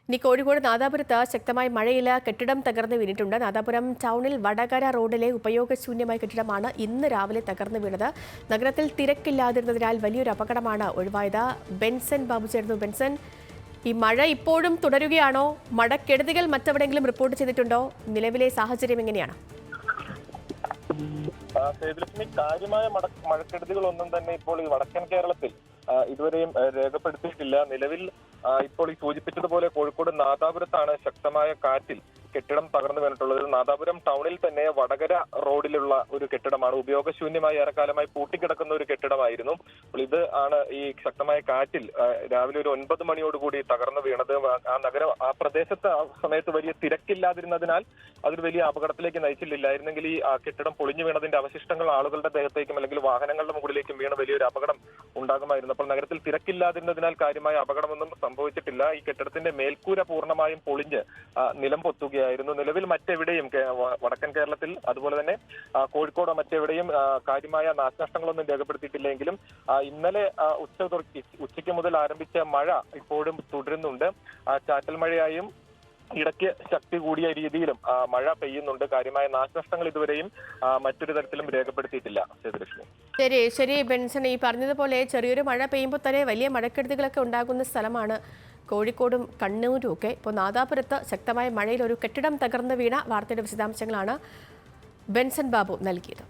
ഇനി കോഴിക്കോട് നാദാപുരത്ത് ശക്തമായ മഴയിൽ കെട്ടിടം തകർന്നു വീണിട്ടുണ്ട്. നാദാപുരം ടൗണിൽ വടകര റോഡിലെ ഉപയോഗശൂന്യമായ കെട്ടിടമാണ് ഇന്ന് രാവിലെ തകർന്നു വീണത്. നഗരത്തിൽ തിരക്കില്ലാതിരുന്നതിനാൽ വലിയൊരു അപകടമാണ് ഒഴിവായത്. ബെൻസൺ ബാബു ചേർന്നു. ബെൻസൺ, ഈ മഴ ഇപ്പോഴും തുടരുകയാണോ? മഴക്കെടുതികൾ മറ്റെവിടെയെങ്കിലും റിപ്പോർട്ട് ചെയ്തിട്ടുണ്ടോ? നിലവിലെ സാഹചര്യം എങ്ങനെയാണ്? കാര്യമായ മഴക്കെടുതികളൊന്നും തന്നെ ഇപ്പോൾ ഈ വടക്കൻ കേരളത്തിൽ ഇതുവരെയും രേഖപ്പെടുത്തിയിട്ടില്ല. നിലവിൽ ഇപ്പോൾ ഈ സൂചിപ്പിച്ചതുപോലെ കോഴിക്കോട് നാദാപുരത്താണ് ശക്തമായ കാറ്റിൽ കെട്ടിടം തകർന്നു വീണിട്ടുള്ളത്. നാദാപുരം ടൗണിൽ തന്നെ വടകര റോഡിലുള്ള ഒരു കെട്ടിടമാണ്. ഉപയോഗശൂന്യമായി ഏറെക്കാലമായി പൂട്ടിക്കിടക്കുന്ന ഒരു കെട്ടിടമായിരുന്നു. അപ്പോൾ ഇത് ആണ് ഈ ശക്തമായ കാറ്റിൽ രാവിലെ ഒരു 9 മണിയോടുകൂടി തകർന്നു വീണത്. ആ പ്രദേശത്ത് ആ സമയത്ത് വലിയ തിരക്കില്ലാതിരുന്നതിനാൽ അതൊരു വലിയ അപകടത്തിലേക്ക് നയിച്ചില്ലായിരുന്നെങ്കിൽ ഈ കെട്ടിടം പൊളിഞ്ഞു വീണതിന്റെ അവശിഷ്ടങ്ങൾ ആളുകളുടെ ദേഹത്തേക്കും അല്ലെങ്കിൽ വാഹനങ്ങളുടെ മുകളിലേക്കും വീണ വലിയൊരു അപകടം ഉണ്ടാകുമായിരുന്നു. അപ്പോൾ നഗരത്തിൽ തിരക്കില്ലാതിരുന്നതിനാൽ കാര്യമായ അപകടമൊന്നും സംഭവിച്ചിട്ടില്ല. ഈ കെട്ടിടത്തിന്റെ മേൽക്കൂര പൂർണ്ണമായും പൊളിഞ്ഞ് നിലം പൊത്തുകയായിരുന്നു. നിലവിൽ മറ്റെവിടെയും വടക്കൻ കേരളത്തിൽ അതുപോലെ തന്നെ കോഴിക്കോട് മറ്റെവിടെയും കാര്യമായ നാശനഷ്ടങ്ങളൊന്നും രേഖപ്പെടുത്തിയിട്ടില്ലെങ്കിലും ഇന്നലെ ഉച്ചയ്ക്ക് മുതൽ ആരംഭിച്ച മഴ ഇപ്പോഴും തുടരുന്നുണ്ട്. ചാറ്റൽ മഴയായും ഇടയ്ക്ക് ശക്തി കൂടിയ രീതിയിലും മഴ പെയ്യുന്നുണ്ട്. കാര്യമായ നാശനഷ്ടങ്ങൾ ഇതുവരെയും മറ്റൊരു തരത്തിലും രേഖപ്പെടുത്തിയിട്ടില്ല. ശരി ബെൻസൺ, ഈ പറഞ്ഞതുപോലെ ചെറിയൊരു മഴ പെയ്യുമ്പോൾ തന്നെ വലിയ മഴക്കെടുതികളൊക്കെ ഉണ്ടാകുന്ന സ്ഥലമാണ് കോഴിക്കോടും കണ്ണൂരും ഒക്കെ. ഇപ്പോൾ നാദാപുരത്ത് ശക്തമായ മഴയിൽ ഒരു കെട്ടിടം തകർന്നു വീണ വാർത്തയുടെ വിശദാംശങ്ങളാണ് ബെൻസൺ ബാബു നൽകിയത്.